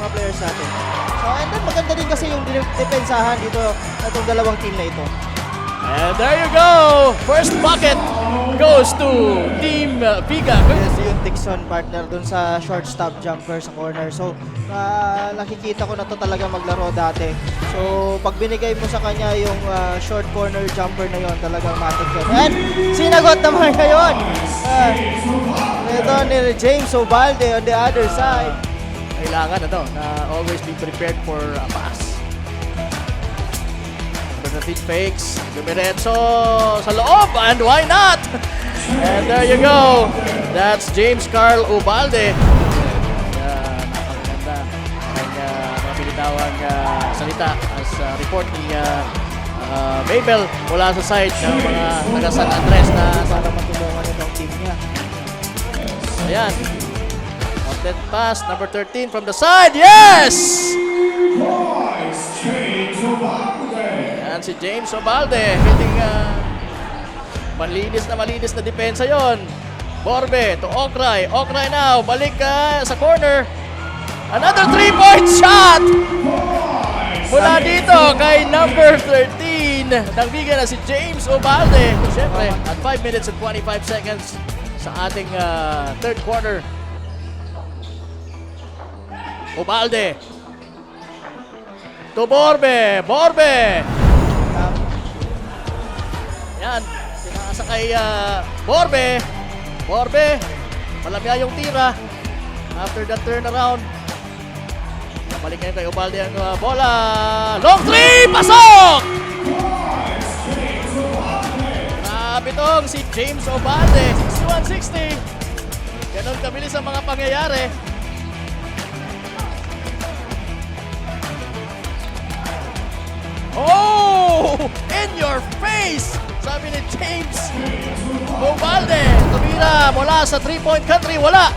mga players natin. So, and then maganda din kasi yung depensahan dito na itong dalawang team na ito. And there you go! First bucket goes to Team Viga. Yes, yung Dixon partner dun sa short stop jumper sa corner. So, nakikita ko na to talaga maglaro dati. So, pag binigay mo sa kanya yung short corner jumper na yon, talagang matik yun. And sinagot naman ngayon. Ito ni James Obalde on the other side. Kailangan na always be prepared for a pass. Bernardine fakes, dumiretso sa loob, and why not? And there you go. That's James Carl Ubalde. Napakaganda ang mga pinitawang salita as report ni Mabel mula sa side ng mga taga San Andres na Para matulungan itong team niya. ayan. Outlet pass, number 13 from the side. Yes! Yan si James Obalde. Hitting malinis na depensa yon. Borbe to Okray. Okray now. Balik sa corner. Another 3-point shot! Mula dito kay number 13. Nangbigan na si James Obalde. Siyempre, at 5 minutes and 25 seconds sa ating third quarter. Obalde. To Borbe. Borbe. Yan. Sinasa kay Borbe. Borbe. Malamya yung tira. After that turnaround. Balik ngayon kay Obalde ang bola. Long 3! Pasok! Grabe tong si James Obalde. 61-60. Ganon kabilis ang mga pangyayari. Oh! In your face! Sabi ni James Obalde. Tumira mula sa 3-point country. Wala.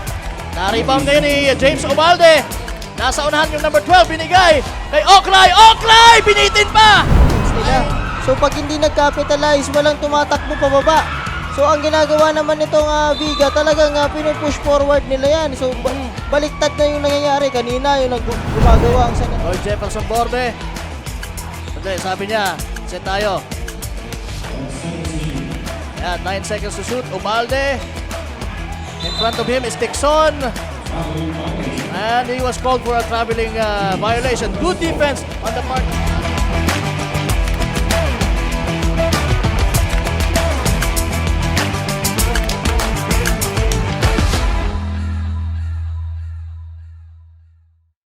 Na-rebound ngayon ni James Obalde. Nasa unahan yung number 12. Binigay kay Okray. Okray! Binitin pa! Nila. So pag hindi nag-capitalize, walang tumatakbo pababa. So ang ginagawa naman nitong Viga, talagang pinupush forward nila yan. So baliktad na yung nangyayari. Kanina yung gumagawa ang sana. Lloyd Jefferson Borbe. Sabi niya, set tayo. Ayan, 9 seconds to shoot. Obalde. In front of him is Dixon. And he was called for a traveling violation. Good defense on the part